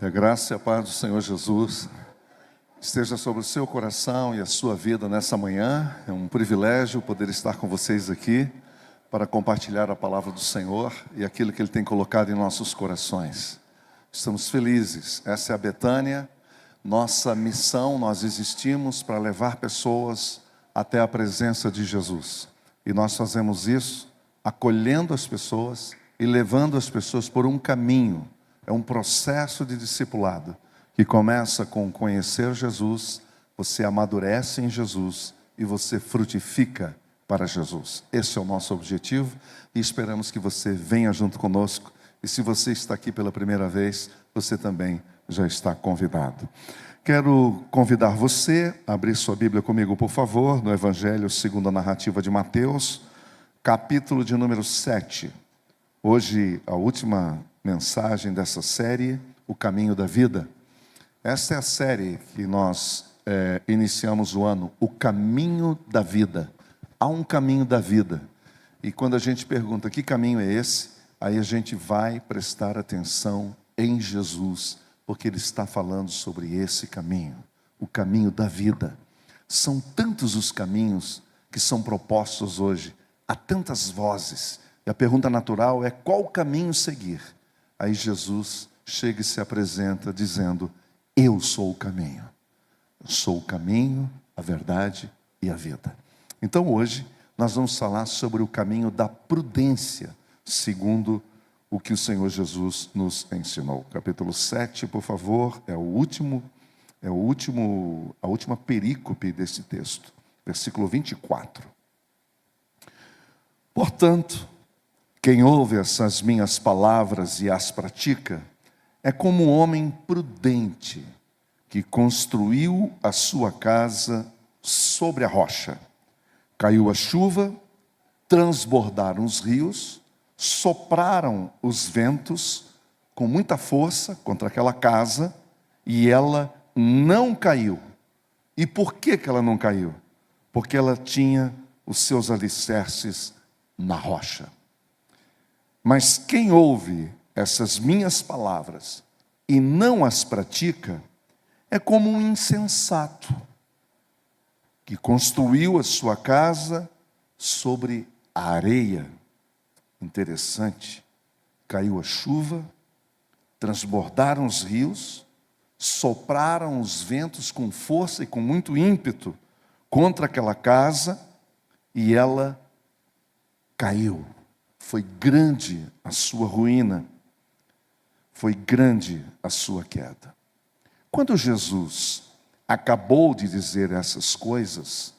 Que a graça e a paz do Senhor Jesus esteja sobre o seu coração e a sua vida nessa manhã. É um privilégio poder estar com vocês aqui para compartilhar a palavra do Senhor e aquilo que Ele tem colocado em nossos corações. Estamos felizes. Essa é a Betânia. Nossa missão, nós existimos para levar pessoas até a presença de Jesus. E nós fazemos isso acolhendo as pessoas e levando as pessoas por um caminho. É um processo de discipulado que começa com conhecer Jesus, você amadurece em Jesus e você frutifica para Jesus. Esse é o nosso objetivo e esperamos que você venha junto conosco. E se você está aqui pela primeira vez, você também já está convidado. Quero convidar você a abrir sua Bíblia comigo, por favor, no Evangelho segundo a narrativa de Mateus, capítulo de número 7. Hoje, a última mensagem dessa série, O Caminho da Vida. Esta é a série que nós iniciamos o ano, O Caminho da Vida. Há um caminho da vida. E quando a gente pergunta que caminho é esse, aí a gente vai prestar atenção em Jesus, porque Ele está falando sobre esse caminho, o caminho da vida. São tantos os caminhos que são propostos hoje, há tantas vozes. E a pergunta natural é: qual caminho seguir? Aí Jesus chega e se apresenta dizendo: eu sou o caminho. Eu sou o caminho, a verdade e a vida. Então hoje nós vamos falar sobre o caminho da prudência, segundo o que o Senhor Jesus nos ensinou. Capítulo 7, por favor, é a última perícope desse texto. Versículo 24. Portanto, quem ouve essas minhas palavras e as pratica, é como um homem prudente que construiu a sua casa sobre a rocha. Caiu a chuva, transbordaram os rios, sopraram os ventos com muita força contra aquela casa e ela não caiu. E por que ela não caiu? Porque ela tinha os seus alicerces na rocha. Mas quem ouve essas minhas palavras e não as pratica, é como um insensato que construiu a sua casa sobre a areia. Interessante. Caiu a chuva, transbordaram os rios, sopraram os ventos com força e com muito ímpeto contra aquela casa e ela caiu. Foi grande a sua ruína, foi grande a sua queda. Quando Jesus acabou de dizer essas coisas,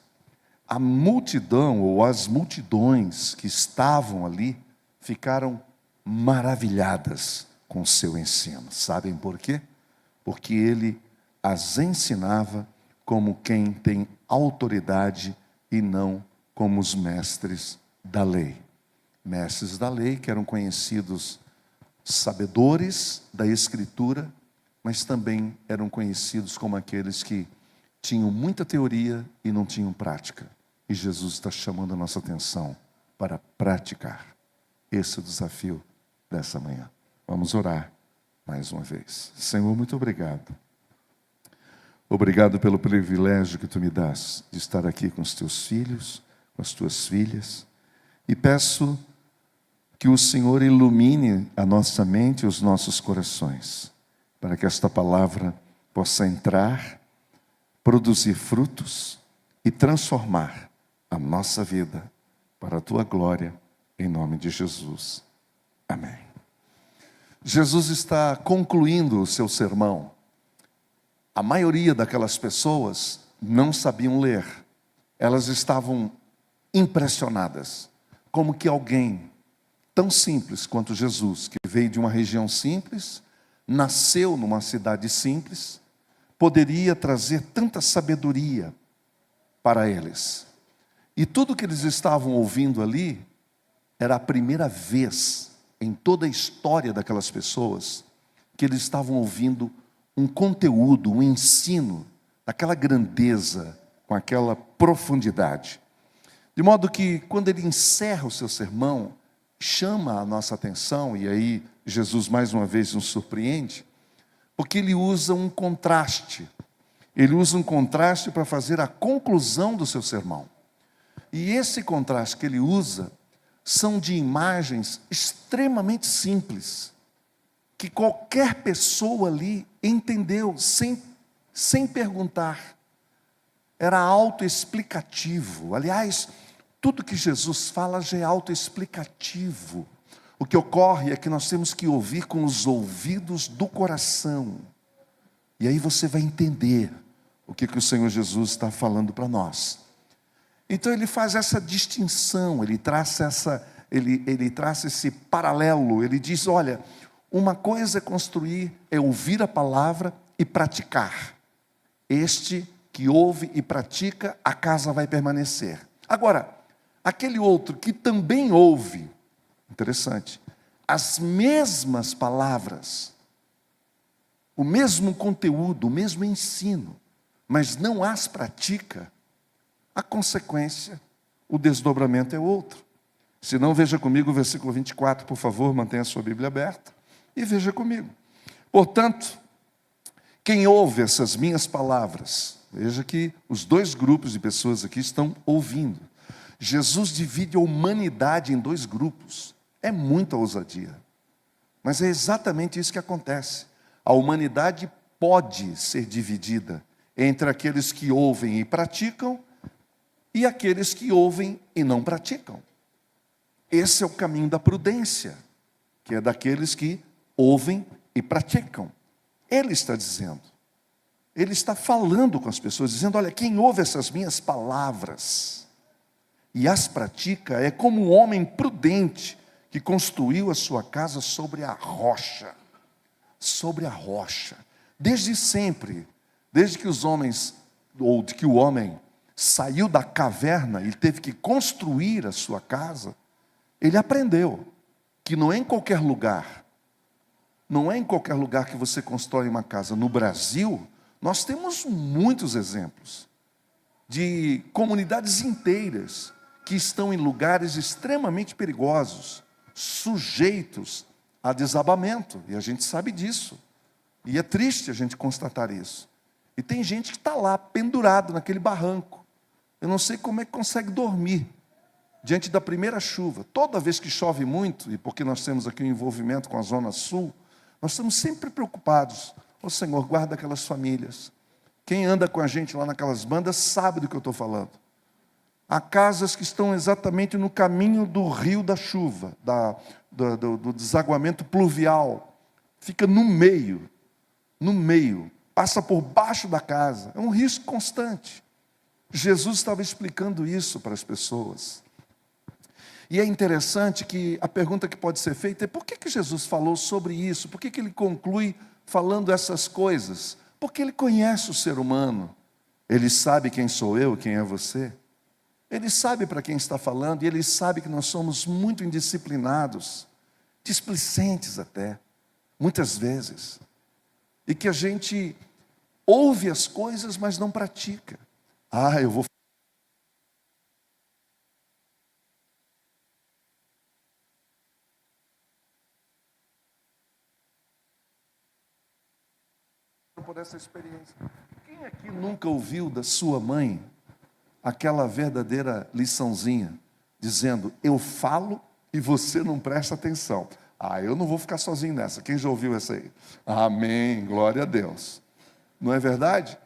a multidão ou as multidões que estavam ali ficaram maravilhadas com o seu ensino. Sabem por quê? Porque ele as ensinava como quem tem autoridade e não como os mestres da lei. Mestres da lei que eram conhecidos sabedores da Escritura, mas também eram conhecidos como aqueles que tinham muita teoria e não tinham prática. E Jesus está chamando a nossa atenção para praticar. Esse é o desafio dessa manhã. Vamos orar mais uma vez. Senhor, muito obrigado. Obrigado pelo privilégio que Tu me dás de estar aqui com os Teus filhos, com as Tuas filhas. E peço que o Senhor ilumine a nossa mente e os nossos corações, para que esta palavra possa entrar, produzir frutos e transformar a nossa vida para a Tua glória, em nome de Jesus. Amém. Jesus está concluindo o seu sermão. A maioria daquelas pessoas não sabiam ler. Elas estavam impressionadas, como que alguém tão simples quanto Jesus, que veio de uma região simples, nasceu numa cidade simples, poderia trazer tanta sabedoria para eles. E tudo que eles estavam ouvindo ali era a primeira vez em toda a história daquelas pessoas que eles estavam ouvindo um conteúdo, um ensino, daquela grandeza, com aquela profundidade. De modo que, quando ele encerra o seu sermão, chama a nossa atenção, e aí Jesus mais uma vez nos surpreende, porque ele usa um contraste. Ele usa um contraste para fazer a conclusão do seu sermão. E esse contraste que ele usa são de imagens extremamente simples, que qualquer pessoa ali entendeu sem perguntar. Era autoexplicativo. Aliás, tudo que Jesus fala já é autoexplicativo. O que ocorre é que nós temos que ouvir com os ouvidos do coração. E aí você vai entender o que o Senhor Jesus está falando para nós. Então ele faz essa distinção, ele traça esse paralelo. Ele diz, olha, uma coisa é construir, é ouvir a palavra e praticar. Este que ouve e pratica, a casa vai permanecer. Agora, aquele outro que também ouve, interessante, as mesmas palavras, o mesmo conteúdo, o mesmo ensino, mas não as pratica, a consequência, o desdobramento é outro. Se não, veja comigo o versículo 24, por favor, mantenha a sua Bíblia aberta, e veja comigo. Portanto, quem ouve essas minhas palavras, veja que os dois grupos de pessoas aqui estão ouvindo. Jesus divide a humanidade em dois grupos. É muita ousadia. Mas é exatamente isso que acontece. A humanidade pode ser dividida entre aqueles que ouvem e praticam e aqueles que ouvem e não praticam. Esse é o caminho da prudência, que é daqueles que ouvem e praticam. Ele está dizendo, ele está falando com as pessoas, dizendo, olha, quem ouve essas minhas palavras e as pratica é como um homem prudente que construiu a sua casa sobre a rocha. Sobre a rocha. Desde sempre, desde que os homens, ou de que o homem saiu da caverna e teve que construir a sua casa, ele aprendeu que não é em qualquer lugar, não é em qualquer lugar que você constrói uma casa. No Brasil, nós temos muitos exemplos de comunidades inteiras que estão em lugares extremamente perigosos, sujeitos a desabamento, e a gente sabe disso, e é triste a gente constatar isso. E tem gente que está lá, pendurado naquele barranco. Eu não sei como é que consegue dormir diante da primeira chuva. Toda vez que chove muito, e porque nós temos aqui um envolvimento com a Zona Sul, nós estamos sempre preocupados. Ô Senhor, guarda aquelas famílias. Quem anda com a gente lá naquelas bandas sabe do que eu estou falando. Há casas que estão exatamente no caminho do rio da chuva, do desaguamento pluvial. Fica no meio, passa por baixo da casa. É um risco constante. Jesus estava explicando isso para as pessoas. E é interessante que a pergunta que pode ser feita é por que Jesus falou sobre isso? Por que ele conclui falando essas coisas? Porque ele conhece o ser humano. Ele sabe quem sou eu e quem é você. Ele sabe para quem está falando e ele sabe que nós somos muito indisciplinados, displicentes até, muitas vezes. E que a gente ouve as coisas, mas não pratica. Eu vou por essa experiência. Quem aqui nunca ouviu da sua mãe aquela verdadeira liçãozinha, dizendo, eu falo e você não presta atenção? Eu não vou ficar sozinho nessa. Quem já ouviu essa aí? Amém, glória a Deus. Não é verdade?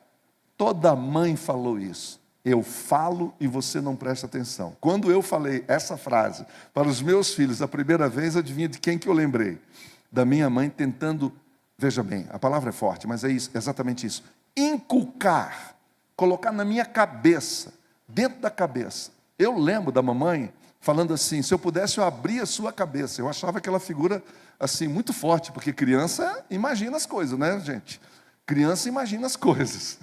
Toda mãe falou isso. Eu falo e você não presta atenção. Quando eu falei essa frase para os meus filhos a primeira vez, adivinha de quem que eu lembrei? Da minha mãe tentando, veja bem, a palavra é forte, mas é isso, exatamente isso. Inculcar, colocar na minha cabeça, dentro da cabeça. Eu lembro da mamãe falando assim, se eu pudesse eu abria a sua cabeça. Eu achava aquela figura assim muito forte, porque criança imagina as coisas, né, gente? Criança imagina as coisas.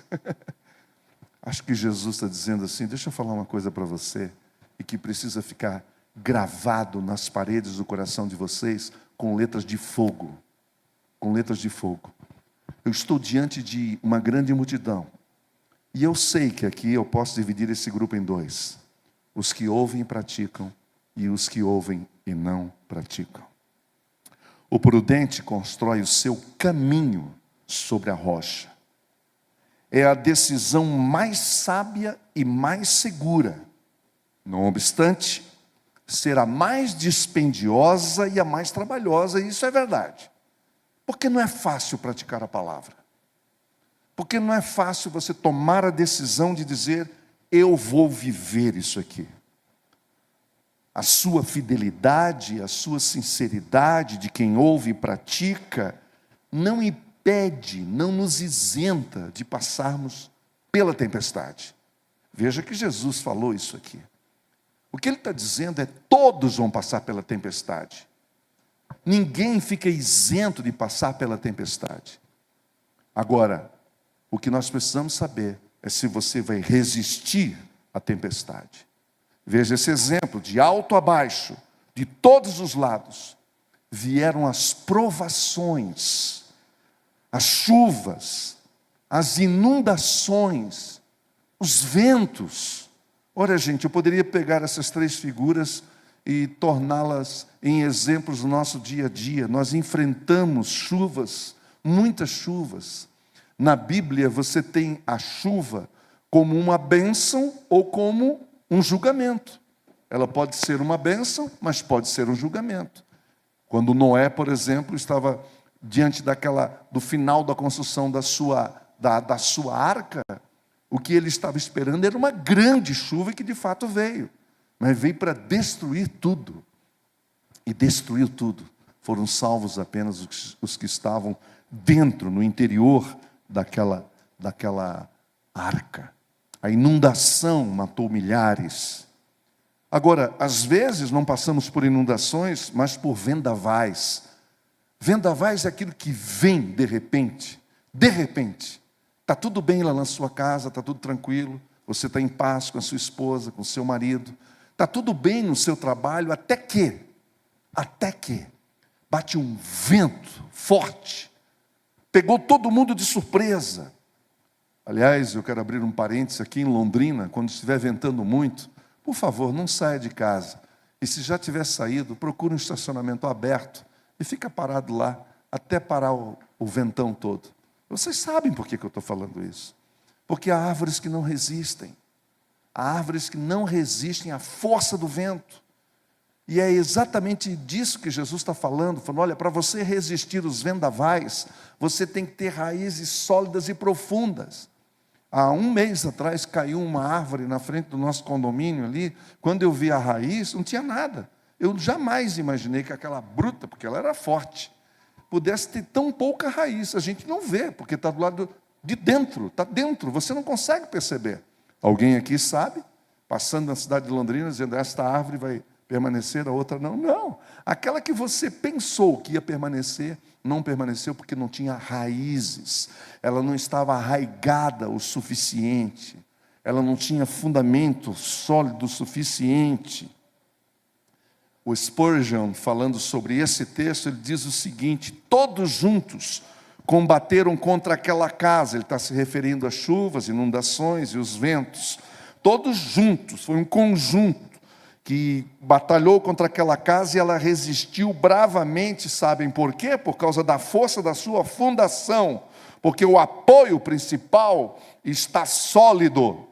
Acho que Jesus está dizendo assim, deixa eu falar uma coisa para você, e que precisa ficar gravado nas paredes do coração de vocês, com letras de fogo. Com letras de fogo. Eu estou diante de uma grande multidão, e eu sei que aqui eu posso dividir esse grupo em dois. Os que ouvem e praticam, e os que ouvem e não praticam. O prudente constrói o seu caminho sobre a rocha. É a decisão mais sábia e mais segura. Não obstante, ser a mais dispendiosa e a mais trabalhosa, e isso é verdade. Porque não é fácil praticar a palavra. Porque não é fácil você tomar a decisão de dizer, eu vou viver isso aqui. A sua fidelidade, a sua sinceridade de quem ouve e pratica, não impede, não nos isenta de passarmos pela tempestade. Veja que Jesus falou isso aqui. O que ele está dizendo é, todos vão passar pela tempestade. Ninguém fica isento de passar pela tempestade. Agora, o que nós precisamos saber é se você vai resistir à tempestade. Veja esse exemplo, de alto a baixo, de todos os lados, vieram as provações, as chuvas, as inundações, os ventos. Ora, gente, eu poderia pegar essas três figuras e torná-las em exemplos do nosso dia a dia. Nós enfrentamos chuvas, muitas chuvas. Na Bíblia você tem a chuva como uma bênção ou como um julgamento. Ela pode ser uma bênção, mas pode ser um julgamento. Quando Noé, por exemplo, estava diante do final da construção da sua arca, o que ele estava esperando era uma grande chuva que de fato veio. Mas veio para destruir tudo. E destruiu tudo. Foram salvos apenas os que estavam dentro, no interior daquela arca. A inundação matou milhares. Agora, às vezes não passamos por inundações, mas por vendavais. Vendavais é aquilo que vem de repente. De repente. Está tudo bem lá na sua casa, está tudo tranquilo. Você está em paz com a sua esposa, com o seu marido. Está tudo bem no seu trabalho, até que bate um vento forte. Pegou todo mundo de surpresa. Aliás, eu quero abrir um parênteses aqui em Londrina, quando estiver ventando muito, por favor, não saia de casa. E se já tiver saído, procure um estacionamento aberto e fica parado lá, até parar o ventão todo. Vocês sabem por que eu estou falando isso. Porque há árvores que não resistem. Há árvores que não resistem à força do vento. E é exatamente disso que Jesus está falando. Falando, olha, para você resistir os vendavais, você tem que ter raízes sólidas e profundas. Há um mês atrás caiu uma árvore na frente do nosso condomínio ali. Quando eu vi a raiz, não tinha nada. Eu jamais imaginei que aquela bruta, porque ela era forte, pudesse ter tão pouca raiz. A gente não vê, porque está do lado de dentro, está dentro, você não consegue perceber. Alguém aqui sabe, passando na cidade de Londrina, dizendo, esta árvore vai permanecer, a outra não. Não, aquela que você pensou que ia permanecer, não permaneceu porque não tinha raízes. Ela não estava arraigada o suficiente. Ela não tinha fundamento sólido o suficiente. O Spurgeon, falando sobre esse texto, ele diz o seguinte, todos juntos combateram contra aquela casa. Ele está se referindo às chuvas, inundações e os ventos. Todos juntos, foi um conjunto que batalhou contra aquela casa e ela resistiu bravamente, sabem por quê? Por causa da força da sua fundação, porque o apoio principal está sólido,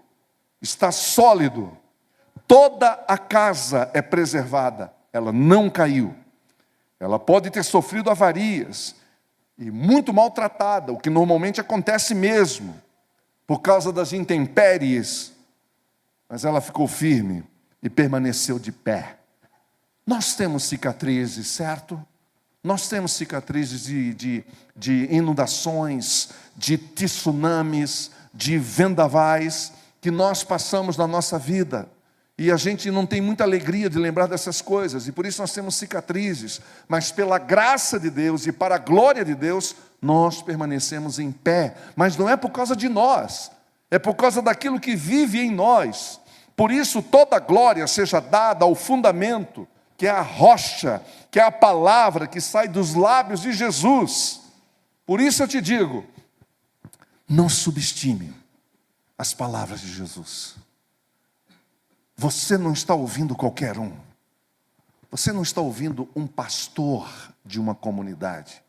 toda a casa é preservada, ela não caiu, ela pode ter sofrido avarias, e muito maltratada, o que normalmente acontece mesmo, por causa das intempéries, mas ela ficou firme, e permaneceu de pé. Nós temos cicatrizes, certo? Nós temos cicatrizes de inundações, de tsunamis, de vendavais, que nós passamos na nossa vida. E a gente não tem muita alegria de lembrar dessas coisas, e por isso nós temos cicatrizes. Mas pela graça de Deus e para a glória de Deus, nós permanecemos em pé. Mas não é por causa de nós, é por causa daquilo que vive em nós. Por isso toda glória seja dada ao fundamento, que é a rocha, que é a palavra que sai dos lábios de Jesus. Por isso eu te digo, não subestime as palavras de Jesus. Você não está ouvindo qualquer um. Você não está ouvindo um pastor de uma comunidade.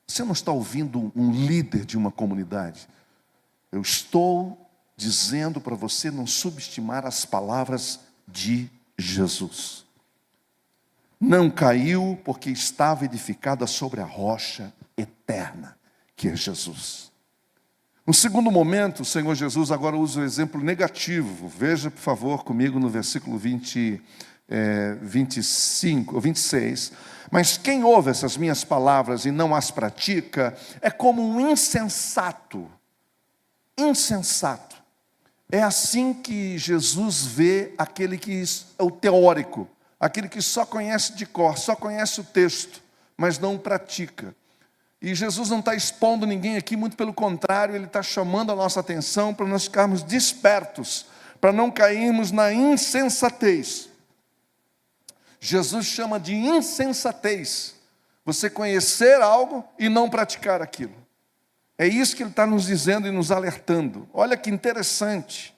Você não está ouvindo um líder de uma comunidade. Eu estou dizendo para você não subestimar as palavras de Jesus. Não caiu porque estava edificada sobre a rocha eterna, que é Jesus. No segundo momento, o Senhor Jesus agora usa o exemplo negativo. Veja, por favor, comigo no versículo 25 ou 26. Mas quem ouve essas minhas palavras e não as pratica, é como um insensato. Insensato. É assim que Jesus vê aquele que é o teórico, aquele que só conhece de cor, só conhece o texto, mas não o pratica. E Jesus não está expondo ninguém aqui, muito pelo contrário, Ele está chamando a nossa atenção para nós ficarmos despertos, para não cairmos na insensatez. Jesus chama de insensatez você conhecer algo e não praticar aquilo. É isso que Ele está nos dizendo e nos alertando. Olha que interessante.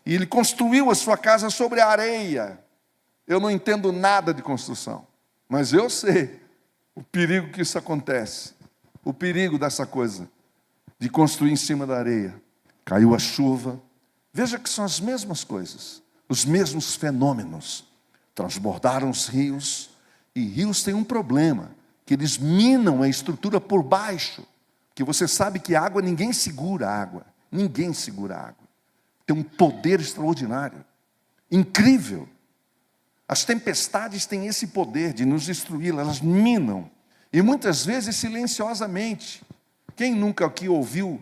E Ele construiu a sua casa sobre a areia. Eu não entendo nada de construção, mas eu sei o perigo que isso acontece, o perigo dessa coisa, de construir em cima da areia. Caiu a chuva. Veja que são as mesmas coisas, os mesmos fenômenos. Transbordaram os rios, e rios têm um problema, que eles minam a estrutura por baixo, que você sabe que a água, ninguém segura a água, ninguém segura a água. Tem um poder extraordinário, incrível. As tempestades têm esse poder de nos destruir, elas minam, e muitas vezes silenciosamente. Quem nunca aqui ouviu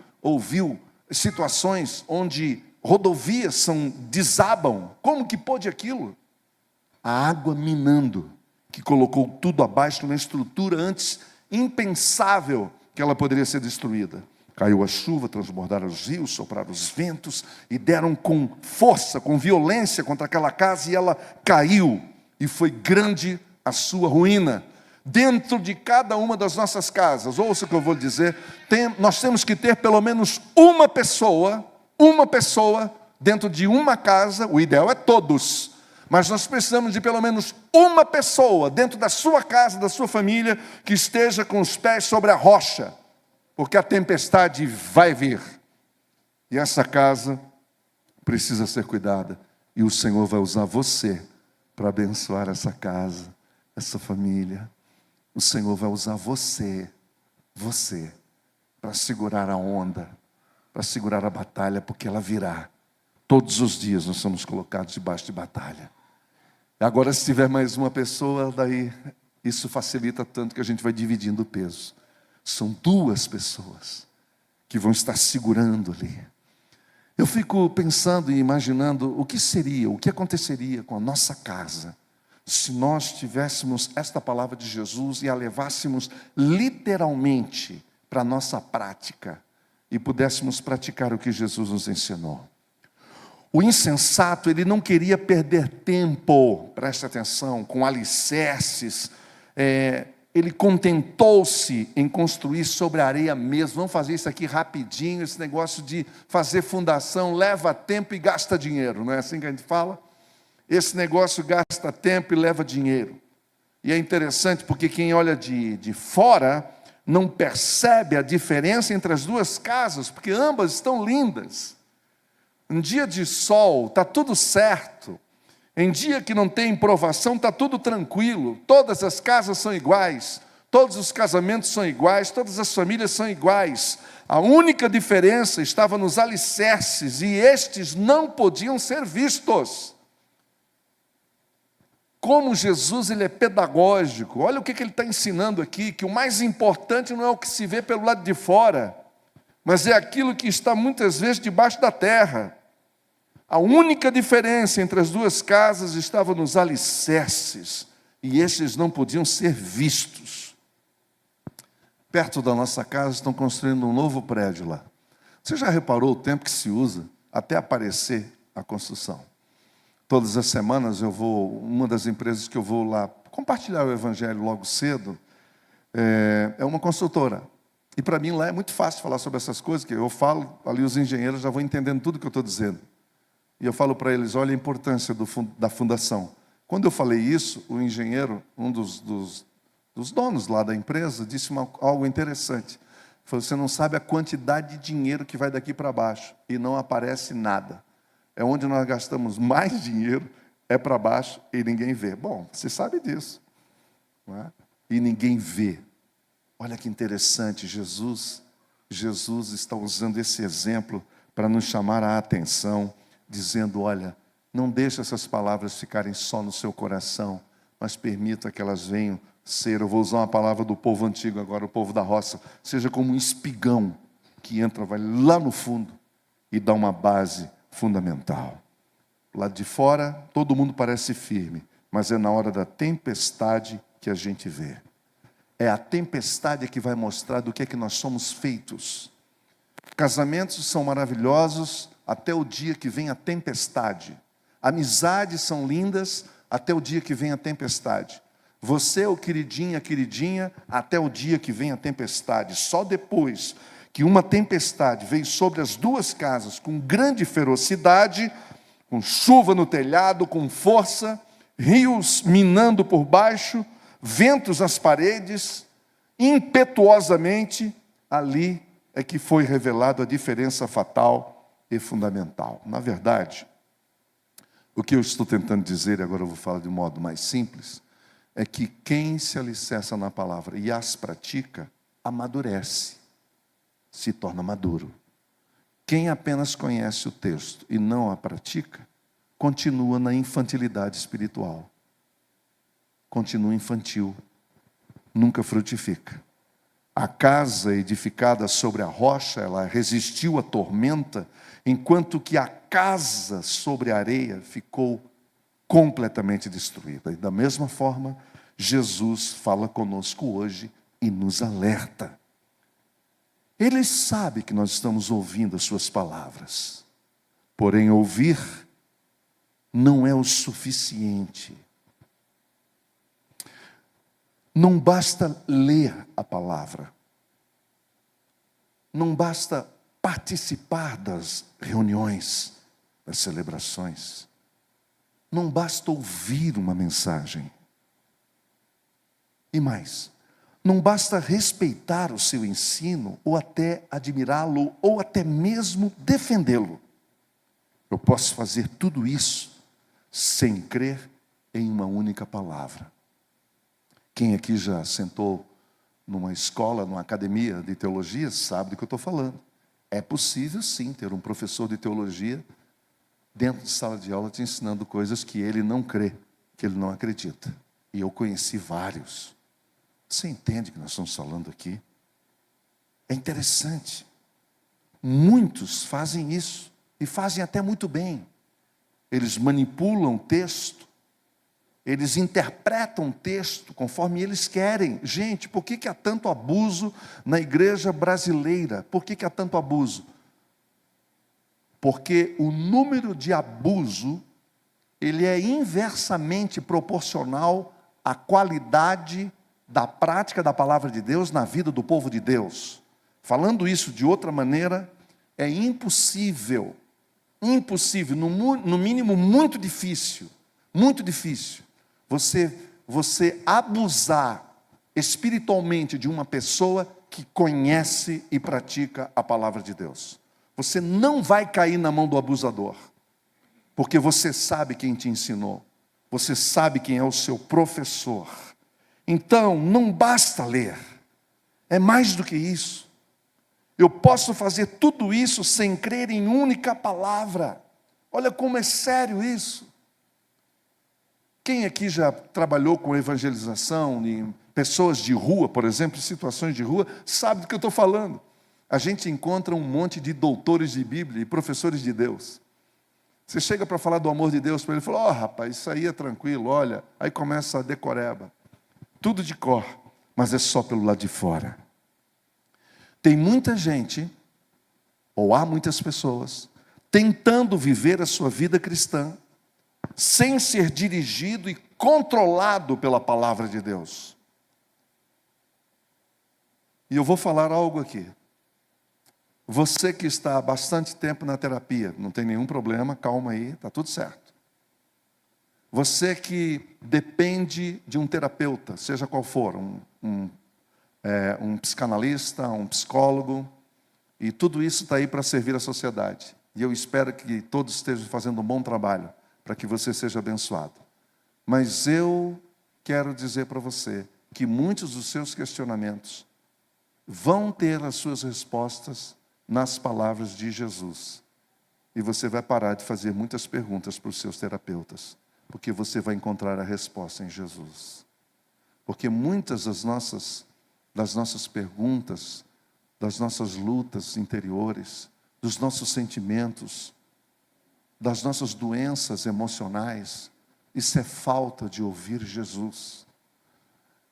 situações onde rodovias desabam? Como que pôde aquilo? A água minando, que colocou tudo abaixo numa estrutura antes impensável que ela poderia ser destruída. Caiu a chuva, transbordaram os rios, sopraram os ventos e deram com força, com violência contra aquela casa, e ela caiu, e foi grande a sua ruína. Dentro de cada uma das nossas casas, ouça o que eu vou dizer, nós temos que ter pelo menos uma pessoa dentro de uma casa, o ideal é todos, mas nós precisamos de pelo menos uma pessoa dentro da sua casa, da sua família, que esteja com os pés sobre a rocha, porque a tempestade vai vir, e essa casa precisa ser cuidada, e o Senhor vai usar você para abençoar essa casa, essa família. O Senhor vai usar você, para segurar a onda, para segurar a batalha, porque ela virá. Todos os dias nós somos colocados debaixo de batalha. Agora, se tiver mais uma pessoa, daí isso facilita tanto que a gente vai dividindo o peso. São duas pessoas que vão estar segurando ali. Eu fico pensando e imaginando o que aconteceria com a nossa casa, se nós tivéssemos esta palavra de Jesus e a levássemos literalmente para a nossa prática e pudéssemos praticar o que Jesus nos ensinou. O insensato, ele não queria perder tempo, preste atenção, com alicerces. Ele contentou-se em construir sobre a areia mesmo. Vamos fazer isso aqui rapidinho. Esse negócio de fazer fundação leva tempo e gasta dinheiro, não é assim que a gente fala? Esse negócio gasta tempo e leva dinheiro. E é interessante porque quem olha de fora não percebe a diferença entre as duas casas, porque ambas estão lindas. Em dia de sol está tudo certo, em dia que não tem provação está tudo tranquilo, todas as casas são iguais, todos os casamentos são iguais, todas as famílias são iguais. A única diferença estava nos alicerces, e estes não podiam ser vistos. Como Jesus ele é pedagógico, olha o que ele está ensinando aqui, que o mais importante não é o que se vê pelo lado de fora, mas é aquilo que está muitas vezes debaixo da terra. A única diferença entre as duas casas estava nos alicerces, e estes não podiam ser vistos. Perto da nossa casa estão construindo um novo prédio lá. Você já reparou o tempo que se usa até aparecer a construção? Todas as semanas eu vou, uma das empresas que eu vou lá compartilhar o evangelho logo cedo, é uma construtora. E para mim lá é muito fácil falar sobre essas coisas, que eu falo, ali os engenheiros já vão entendendo tudo que eu estou dizendo. E eu falo para eles, olha a importância da fundação. Quando eu falei isso, o engenheiro, um dos dos donos lá da empresa, disse algo interessante. Falou, você não sabe a quantidade de dinheiro que vai daqui para baixo e não aparece nada. É onde nós gastamos mais dinheiro, é para baixo e ninguém vê. Bom, você sabe disso, não é? E ninguém vê. Olha que interessante, Jesus está usando esse exemplo para nos chamar a atenção, dizendo, olha, não deixe essas palavras ficarem só no seu coração, mas permita que elas venham ser, eu vou usar uma palavra do povo antigo agora, o povo da roça, seja como um espigão que entra, vai lá no fundo e dá uma base fundamental. Lá de fora, todo mundo parece firme, mas é na hora da tempestade que a gente vê. É a tempestade que vai mostrar do que é que nós somos feitos. Casamentos são maravilhosos até o dia que vem a tempestade. Amizades são lindas até o dia que vem a tempestade. Você é o queridinha, queridinha, até o dia que vem a tempestade. Só depois que uma tempestade veio sobre as duas casas com grande ferocidade, com chuva no telhado, com força, rios minando por baixo, ventos às paredes, impetuosamente, ali é que foi revelada a diferença fatal e fundamental. Na verdade, o que eu estou tentando dizer, agora eu vou falar de um modo mais simples, é que quem se alicerça na palavra e as pratica, amadurece, se torna maduro. Quem apenas conhece o texto e não a pratica, continua na infantilidade espiritual. Continua infantil, nunca frutifica. A casa edificada sobre a rocha, ela resistiu à tormenta, enquanto que a casa sobre a areia ficou completamente destruída. E da mesma forma, Jesus fala conosco hoje e nos alerta. Ele sabe que nós estamos ouvindo as suas palavras, porém ouvir não é o suficiente. Não basta ler a palavra, não basta participar das reuniões, das celebrações, não basta ouvir uma mensagem. E mais, não basta respeitar o seu ensino, ou até admirá-lo, ou até mesmo defendê-lo. Eu posso fazer tudo isso sem crer em uma única palavra. Quem aqui já sentou numa escola, numa academia de teologia, sabe do que eu estou falando. É possível sim ter um professor de teologia dentro de sala de aula te ensinando coisas que ele não crê, que ele não acredita. E eu conheci vários. Você entende o que nós estamos falando aqui? É interessante. Muitos fazem isso, e fazem até muito bem. Eles manipulam o texto, eles interpretam o texto conforme eles querem. Gente, por que há tanto abuso na igreja brasileira? Por que há tanto abuso? Porque o número de abuso, ele é inversamente proporcional à qualidade da prática da palavra de Deus na vida do povo de Deus. Falando isso de outra maneira, é impossível, no mínimo muito difícil, você abusar espiritualmente de uma pessoa que conhece e pratica a palavra de Deus. Você não vai cair na mão do abusador, porque você sabe quem te ensinou, você sabe quem é o seu professor. Então, não basta ler, é mais do que isso. Eu posso fazer tudo isso sem crer em única palavra. Olha como é sério isso. Quem aqui já trabalhou com evangelização, em pessoas de rua, por exemplo, em situações de rua, sabe do que eu estou falando. A gente encontra um monte de doutores de Bíblia e professores de Deus. Você chega para falar do amor de Deus para ele, fala, ó rapaz, isso aí é tranquilo, olha. Aí começa a decoreba. Tudo de cor, mas é só pelo lado de fora. Tem muita gente, ou há muitas pessoas, tentando viver a sua vida cristã, sem ser dirigido e controlado pela palavra de Deus. E eu vou falar algo aqui. Você que está há bastante tempo na terapia, não tem nenhum problema, calma aí, está tudo certo. Você que depende de um terapeuta, seja qual for, um um psicanalista, um psicólogo, e tudo isso está aí para servir a sociedade. E eu espero que todos estejam fazendo um bom trabalho, para que você seja abençoado. Mas eu quero dizer para você que muitos dos seus questionamentos vão ter as suas respostas nas palavras de Jesus. E você vai parar de fazer muitas perguntas para os seus terapeutas, porque você vai encontrar a resposta em Jesus. Porque muitas das nossas perguntas, das nossas lutas interiores, dos nossos sentimentos, das nossas doenças emocionais, isso é falta de ouvir Jesus.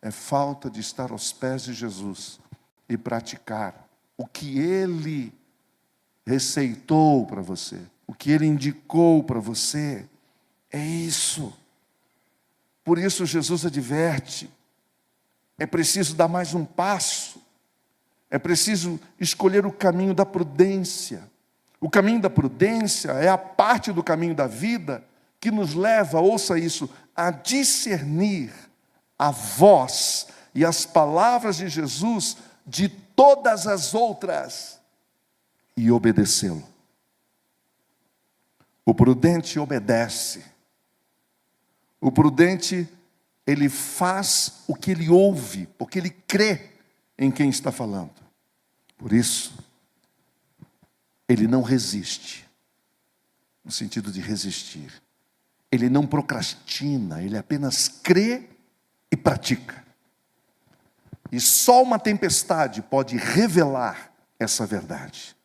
É falta de estar aos pés de Jesus e praticar o que Ele receitou para você, o que Ele indicou para você. É isso. Por isso Jesus adverte, é preciso dar mais um passo, é preciso escolher o caminho da prudência. O caminho da prudência é a parte do caminho da vida que nos leva, ouça isso, a discernir a voz e as palavras de Jesus de todas as outras e obedecê-lo. O prudente obedece. O prudente, ele faz o que ele ouve, porque ele crê em quem está falando. Por isso, ele não resiste, no sentido de resistir. Ele não procrastina, ele apenas crê e pratica. E só uma tempestade pode revelar essa verdade.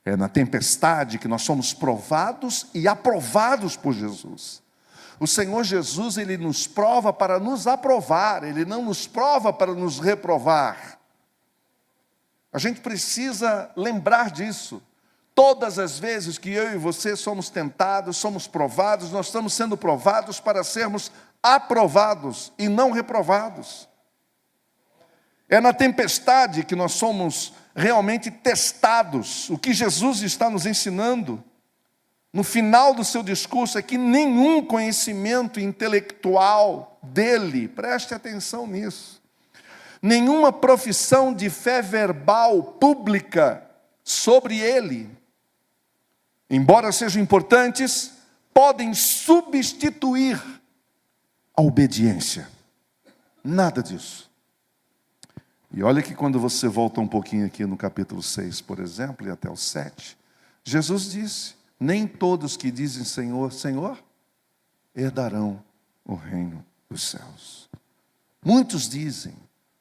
É na tempestade que nós somos provados e aprovados por Jesus. O Senhor Jesus, Ele nos prova para nos aprovar, Ele não nos prova para nos reprovar. A gente precisa lembrar disso. Todas as vezes que eu e você somos tentados, somos provados, nós estamos sendo provados para sermos aprovados e não reprovados. É na tempestade que nós somos realmente testados. O que Jesus está nos ensinando no final do seu discurso é que nenhum conhecimento intelectual dele, preste atenção nisso, nenhuma profissão de fé verbal pública sobre ele, embora sejam importantes, podem substituir a obediência. Nada disso. E olha que quando você volta um pouquinho aqui no capítulo 6, por exemplo, e até o 7, Jesus disse, nem todos que dizem Senhor, Senhor, herdarão o reino dos céus. Muitos dizem,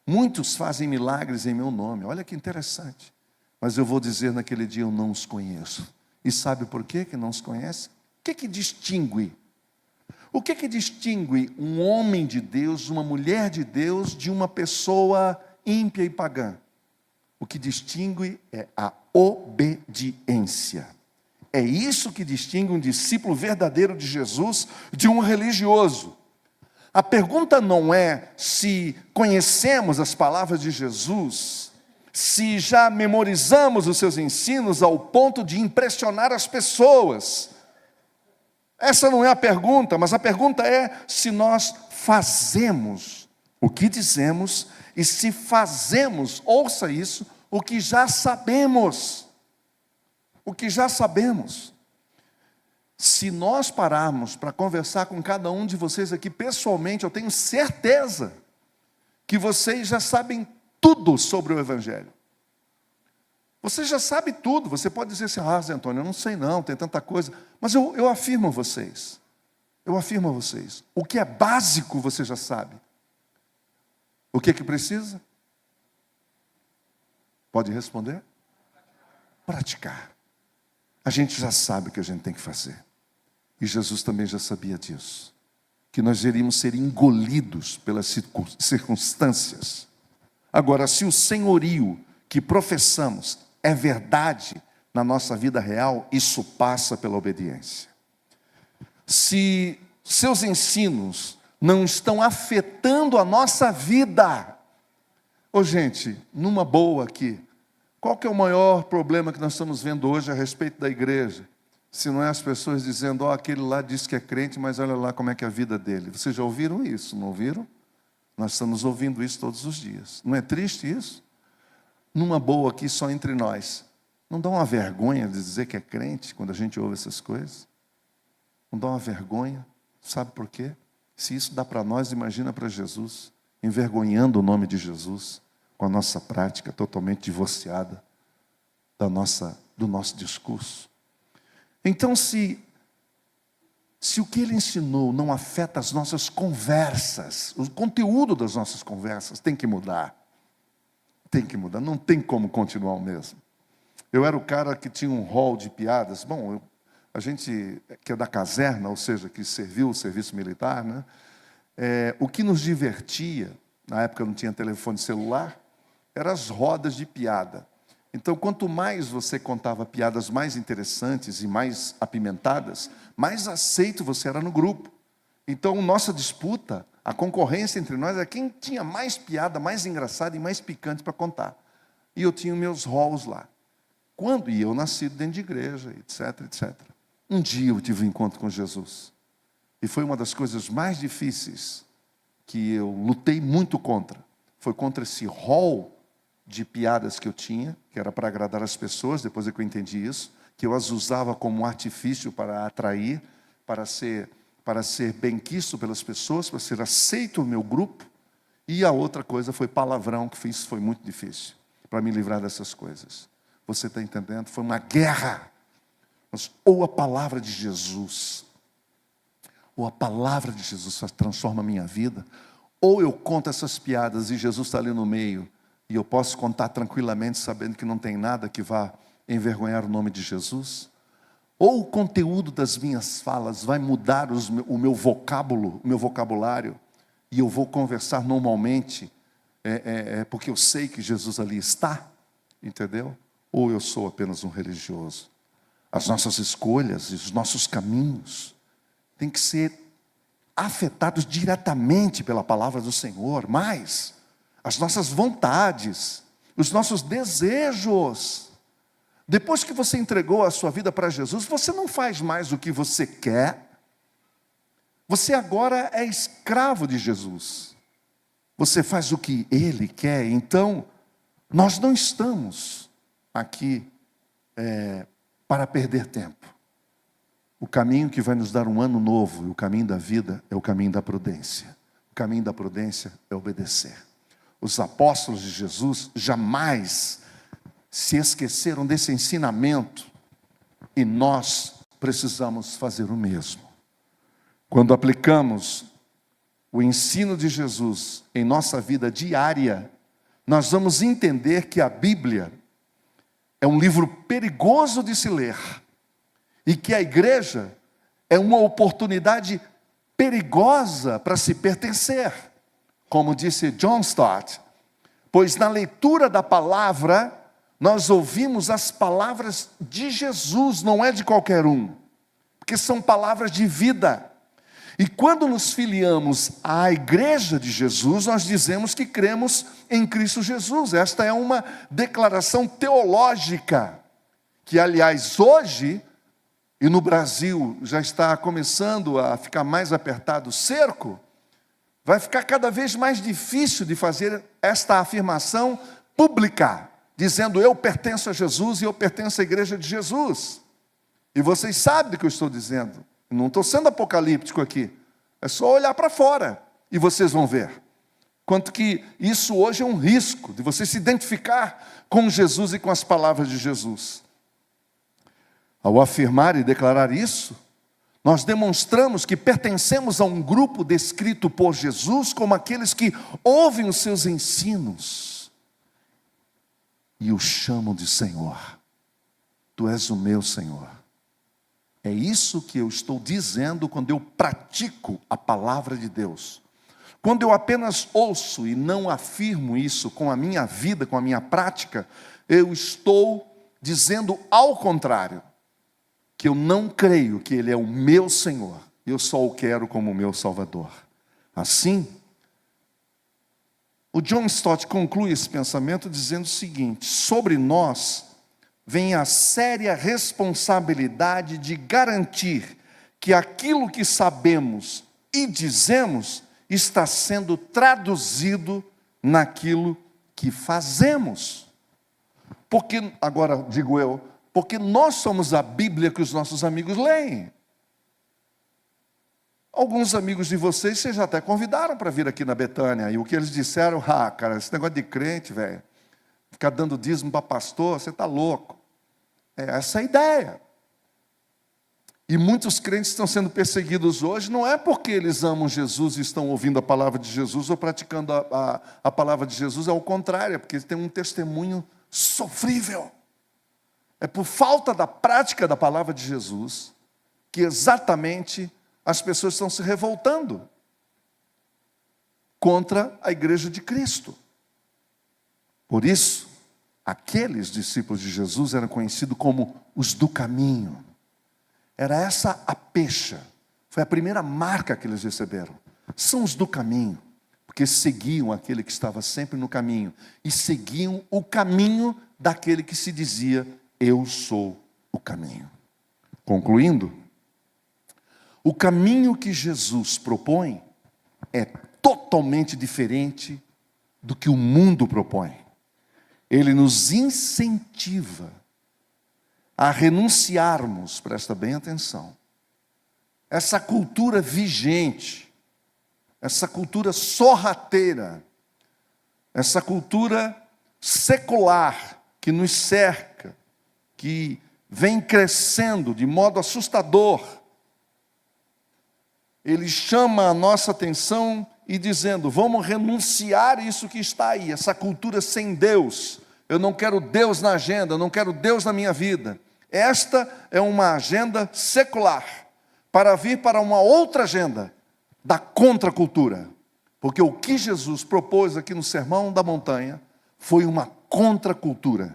muitos fazem milagres em meu nome. Olha que interessante. Mas eu vou dizer naquele dia, eu não os conheço. E sabe por quê que não os conhece? O que distingue? O que distingue um homem de Deus, uma mulher de Deus, de uma pessoa ímpia e pagã? O que distingue é a obediência. É isso que distingue um discípulo verdadeiro de Jesus de um religioso. A pergunta não é se conhecemos as palavras de Jesus, se já memorizamos os seus ensinos ao ponto de impressionar as pessoas. Essa não é a pergunta, mas a pergunta é se nós fazemos o que dizemos e se fazemos, ouça isso, o que já sabemos. O que já sabemos. Se nós pararmos para conversar com cada um de vocês aqui pessoalmente, eu tenho certeza que vocês já sabem tudo sobre o Evangelho. Você já sabe tudo. Você pode dizer assim, Zé Antônio, eu não sei não, tem tanta coisa. Mas eu afirmo a vocês, o que é básico você já sabe. O que precisa? Pode responder? Praticar. A gente já sabe o que a gente tem que fazer. E Jesus também já sabia disso. Que nós iríamos ser engolidos pelas circunstâncias. Agora, se o senhorio que professamos é verdade na nossa vida real, isso passa pela obediência. Se seus ensinos não estão afetando a nossa vida. Gente, numa boa aqui, qual que é o maior problema que nós estamos vendo hoje a respeito da igreja? Se não é as pessoas dizendo, aquele lá diz que é crente, mas olha lá como é que é a vida dele. Vocês já ouviram isso, não ouviram? Nós estamos ouvindo isso todos os dias. Não é triste isso? Numa boa aqui, só entre nós. Não dá uma vergonha de dizer que é crente quando a gente ouve essas coisas? Não dá uma vergonha? Sabe por quê? Se isso dá para nós, imagina para Jesus, envergonhando o nome de Jesus, com a nossa prática totalmente divorciada do nosso discurso. Então, se o que ele ensinou não afeta as nossas conversas, o conteúdo das nossas conversas tem que mudar. Tem que mudar, não tem como continuar o mesmo. Eu era o cara que tinha um rol de piadas. Bom, a gente que é da caserna, ou seja, que serviu o serviço militar, né? O que nos divertia, na época não tinha telefone celular, eram as rodas de piada. Então, quanto mais você contava piadas mais interessantes e mais apimentadas, mais aceito você era no grupo. Então, nossa disputa, a concorrência entre nós era quem tinha mais piada, mais engraçada e mais picante para contar. E eu tinha meus halls lá. E eu nascido dentro de igreja, etc, etc. Um dia eu tive um encontro com Jesus. E foi uma das coisas mais difíceis que eu lutei muito contra. Foi contra esse hall de piadas que eu tinha, que era para agradar as pessoas, depois é que eu entendi isso, que eu as usava como um artifício para atrair, para ser benquisto pelas pessoas, para ser aceito no meu grupo. E a outra coisa foi palavrão, que foi muito difícil, para me livrar dessas coisas. Você está entendendo? Foi uma guerra. Mas, ou a palavra de Jesus, transforma a minha vida, ou eu conto essas piadas e Jesus está ali no meio, e eu posso contar tranquilamente, sabendo que não tem nada que vá envergonhar o nome de Jesus, ou o conteúdo das minhas falas vai mudar o meu vocabulário, e eu vou conversar normalmente, porque eu sei que Jesus ali está, entendeu? Ou eu sou apenas um religioso. As nossas escolhas e os nossos caminhos têm que ser afetados diretamente pela palavra do Senhor, mas as nossas vontades, os nossos desejos. Depois que você entregou a sua vida para Jesus, você não faz mais o que você quer. Você agora é escravo de Jesus. Você faz o que Ele quer. Então, nós não estamos aqui para perder tempo. O caminho que vai nos dar um ano novo, e o caminho da vida, é o caminho da prudência. O caminho da prudência é obedecer. Os apóstolos de Jesus jamais se esqueceram desse ensinamento, e nós precisamos fazer o mesmo. Quando aplicamos o ensino de Jesus em nossa vida diária, nós vamos entender que a Bíblia é um livro perigoso de se ler, e que a igreja é uma oportunidade perigosa para se pertencer. Como disse John Stott, pois na leitura da palavra, nós ouvimos as palavras de Jesus, não é de qualquer um, porque são palavras de vida. E quando nos filiamos à igreja de Jesus, nós dizemos que cremos em Cristo Jesus. Esta é uma declaração teológica, que aliás hoje, e no Brasil já está começando a ficar mais apertado o cerco, vai ficar cada vez mais difícil de fazer esta afirmação pública, dizendo eu pertenço a Jesus e eu pertenço à igreja de Jesus. E vocês sabem do que eu estou dizendo. Não estou sendo apocalíptico aqui. É só olhar para fora e vocês vão ver. Quanto que isso hoje é um risco de você se identificar com Jesus e com as palavras de Jesus. Ao afirmar e declarar isso, nós demonstramos que pertencemos a um grupo descrito por Jesus como aqueles que ouvem os seus ensinos e o chamam de Senhor. Tu és o meu Senhor. É isso que eu estou dizendo quando eu pratico a palavra de Deus. Quando eu apenas ouço e não afirmo isso com a minha vida, com a minha prática, eu estou dizendo ao contrário, que eu não creio que Ele é o meu Senhor, eu só o quero como o meu Salvador. Assim, o John Stott conclui esse pensamento dizendo o seguinte: sobre nós vem a séria responsabilidade de garantir que aquilo que sabemos e dizemos está sendo traduzido naquilo que fazemos. Porque, agora digo eu, porque nós somos a Bíblia que os nossos amigos leem. Alguns amigos de vocês já até convidaram para vir aqui na Betânia, e o que eles disseram, cara, esse negócio de crente, velho, ficar dando dízimo para pastor, você está louco. É essa a ideia. E muitos crentes estão sendo perseguidos hoje, não é porque eles amam Jesus e estão ouvindo a palavra de Jesus ou praticando a palavra de Jesus, é o contrário, é porque eles têm um testemunho sofrível. É por falta da prática da palavra de Jesus que exatamente as pessoas estão se revoltando contra a igreja de Cristo. Por isso, aqueles discípulos de Jesus eram conhecidos como os do caminho. Era essa a pecha. Foi a primeira marca que eles receberam. São os do caminho, porque seguiam aquele que estava sempre no caminho e seguiam o caminho daquele que se dizia: eu sou o caminho. Concluindo, o caminho que Jesus propõe é totalmente diferente do que o mundo propõe. Ele nos incentiva a renunciarmos, presta bem atenção, essa cultura vigente, essa cultura sorrateira, essa cultura secular que nos cerca, que vem crescendo de modo assustador. Ele chama a nossa atenção e dizendo: vamos renunciar isso que está aí, essa cultura sem Deus. Eu não quero Deus na agenda, eu não quero Deus na minha vida. Esta é uma agenda secular, para vir para uma outra agenda, da contracultura. Porque o que Jesus propôs aqui no Sermão da Montanha foi uma contracultura.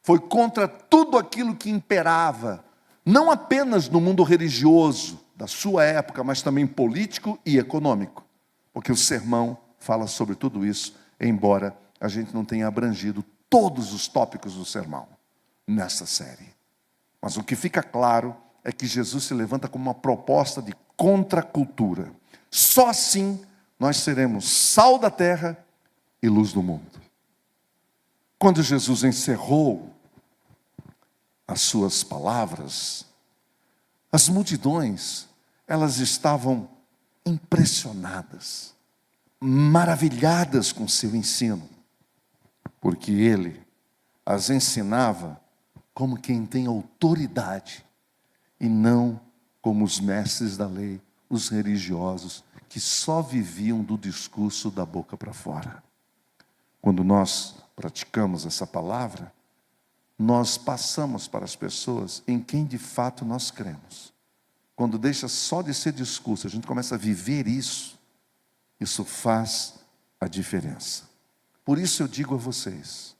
Foi contra tudo aquilo que imperava, não apenas no mundo religioso da sua época, mas também político e econômico. Porque o sermão fala sobre tudo isso, embora a gente não tenha abrangido todos os tópicos do sermão nessa série. Mas o que fica claro é que Jesus se levanta como uma proposta de contracultura. Só assim nós seremos sal da terra e luz do mundo. Quando Jesus encerrou as suas palavras, as multidões, elas estavam impressionadas, maravilhadas com seu ensino, porque ele as ensinava como quem tem autoridade, e não como os mestres da lei, os religiosos, que só viviam do discurso da boca para fora. Quando nós praticamos essa palavra, nós passamos para as pessoas em quem de fato nós cremos. Quando deixa só de ser discurso, a gente começa a viver isso, isso faz a diferença. Por isso eu digo a vocês,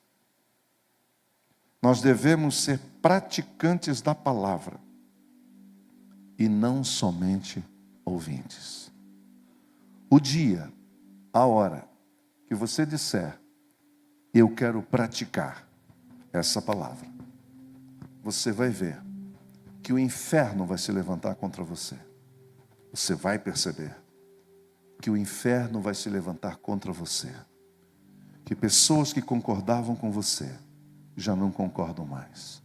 nós devemos ser praticantes da palavra e não somente ouvintes. O dia, a hora que você disser: eu quero praticar essa palavra, você vai ver que o inferno vai se levantar contra você. Você vai perceber que o inferno vai se levantar contra você. Que pessoas que concordavam com você já não concordam mais.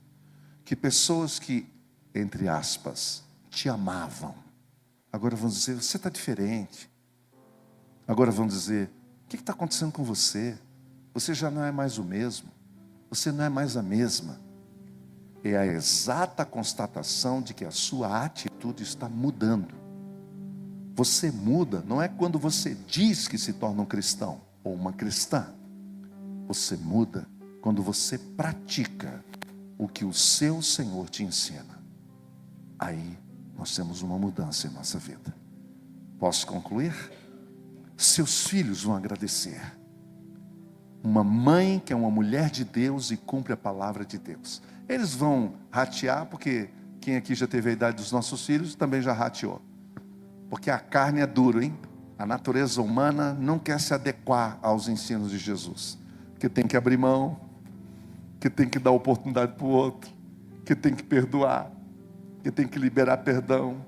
Que pessoas que, entre aspas, te amavam, agora vão dizer: você está diferente. Agora vão dizer: o que está acontecendo com você? Você já não é mais o mesmo. Você não é mais a mesma. É a exata constatação de que a sua atitude está mudando. Você muda não é quando você diz que se torna um cristão ou uma cristã. Você muda quando você pratica o que o seu Senhor te ensina. Aí nós temos uma mudança em nossa vida. Posso concluir? Seus filhos vão agradecer. Uma mãe que é uma mulher de Deus e cumpre a palavra de Deus. Eles vão ratear, porque quem aqui já teve a idade dos nossos filhos também já rateou. Porque a carne é dura, hein? A natureza humana não quer se adequar aos ensinos de Jesus. Que tem que abrir mão, que tem que dar oportunidade para o outro, que tem que perdoar, que tem que liberar perdão,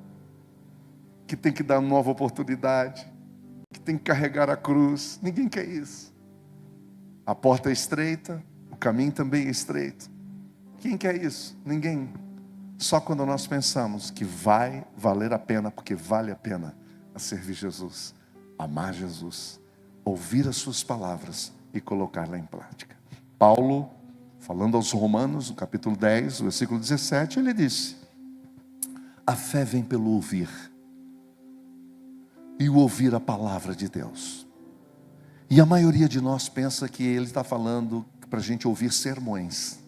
que tem que dar nova oportunidade. que tem que carregar a cruz. Ninguém quer isso. A porta é estreita, o caminho também é estreito. Quem quer isso? Ninguém. Só quando nós pensamos que vai valer a pena, porque vale a pena a servir Jesus, amar Jesus, ouvir as suas palavras e colocá-la em prática. Paulo, falando aos Romanos, no capítulo 10, versículo 17, ele disse: a fé vem pelo ouvir, e o ouvir a palavra de Deus. E a maioria de nós pensa que ele está falando para a gente ouvir sermões.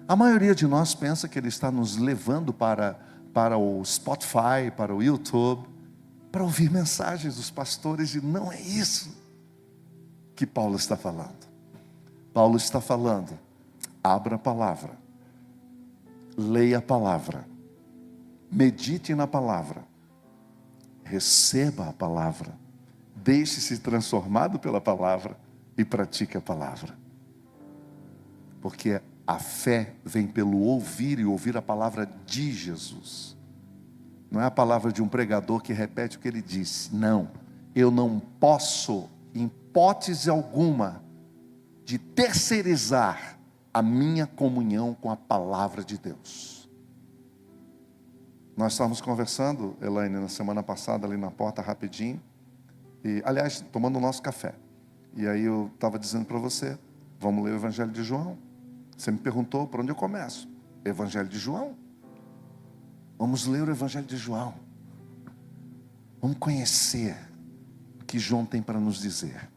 A maioria de nós pensa que ele está nos levando para o Spotify, para o YouTube, para ouvir mensagens dos pastores, e não é isso que Paulo está falando. Paulo está falando: abra a palavra, leia a palavra, medite na palavra, receba a palavra, deixe-se transformado pela palavra e pratique a palavra. Porque a fé vem pelo ouvir, e ouvir a palavra de Jesus. Não é a palavra de um pregador que repete o que ele disse. Não, eu não posso, em hipótese alguma, de terceirizar a minha comunhão com a palavra de Deus. Nós estávamos conversando, Elaine, na semana passada, ali na porta, rapidinho. E, aliás, tomando o nosso café. E aí eu estava dizendo para você: vamos ler o Evangelho de João. Você me perguntou por onde eu começo. Evangelho de João. Vamos ler o Evangelho de João. Vamos conhecer o que João tem para nos dizer.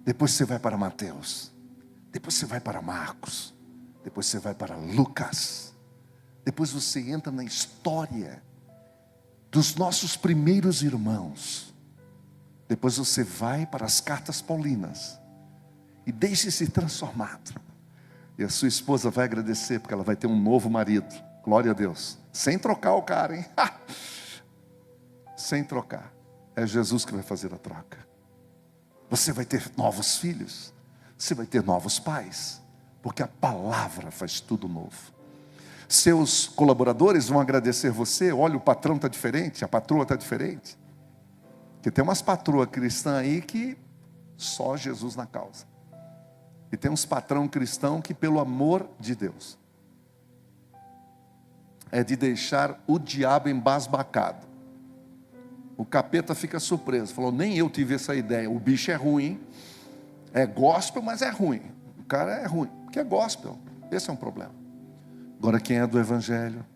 Depois você vai para Mateus. Depois você vai para Marcos. Depois você vai para Lucas. Depois você entra na história dos nossos primeiros irmãos. Depois você vai para as cartas paulinas. E deixe-se transformado. E a sua esposa vai agradecer, porque ela vai ter um novo marido. Glória a Deus. Sem trocar o cara, hein? Sem trocar. É Jesus que vai fazer a troca. Você vai ter novos filhos. Você vai ter novos pais. Porque a palavra faz tudo novo. Seus colaboradores vão agradecer você. Olha, o patrão está diferente, a patroa está diferente. Porque tem umas patroas cristãs aí que só Jesus na causa. E tem uns patrão cristão que, pelo amor de Deus, é de deixar o diabo embasbacado. O capeta fica surpreso. Falou: nem eu tive essa ideia. O bicho é ruim, hein? É gospel, mas é ruim. O cara é ruim, porque é gospel. Esse é um problema. Agora, quem é do Evangelho,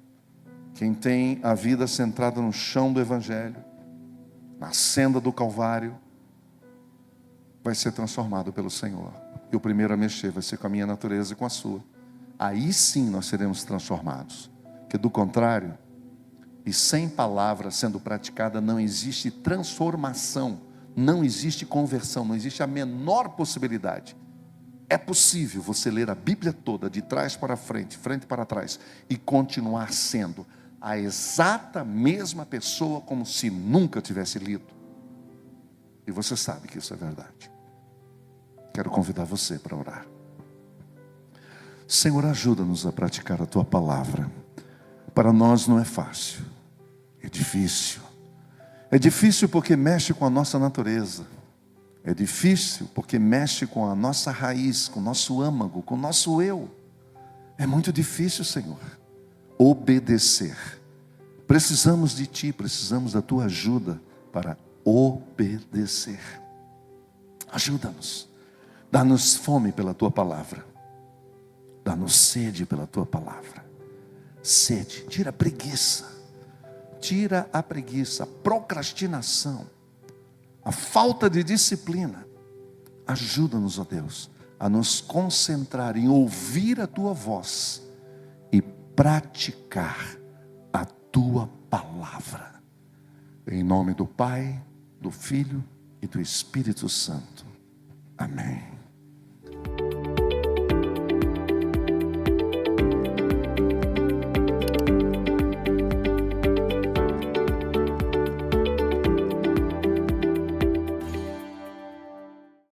quem tem a vida centrada no chão do Evangelho, na senda do Calvário, vai ser transformado pelo Senhor. E o primeiro a mexer vai ser com a minha natureza e com a sua. Aí sim nós seremos transformados. Porque do contrário, e sem palavra sendo praticada, não existe transformação, não existe conversão, não existe a menor possibilidade. É possível você ler a Bíblia toda, de trás para frente, frente para trás, e continuar sendo a exata mesma pessoa, como se nunca tivesse lido. E você sabe que isso é verdade. Quero convidar você para orar. Senhor, ajuda-nos a praticar a Tua palavra. Para nós não é fácil, é difícil. É difícil porque mexe com a nossa natureza. É difícil porque mexe com a nossa raiz, com o nosso âmago, com o nosso eu. É muito difícil, Senhor, obedecer. Precisamos de Ti, precisamos da Tua ajuda para obedecer. Ajuda-nos. Dá-nos fome pela Tua palavra. Dá-nos sede pela Tua palavra. Sede, tira a preguiça. Tira a preguiça, a procrastinação, a falta de disciplina. Ajuda-nos, ó Deus, a nos concentrar em ouvir a Tua voz e praticar a Tua palavra. Em nome do Pai, do Filho e do Espírito Santo. Amém.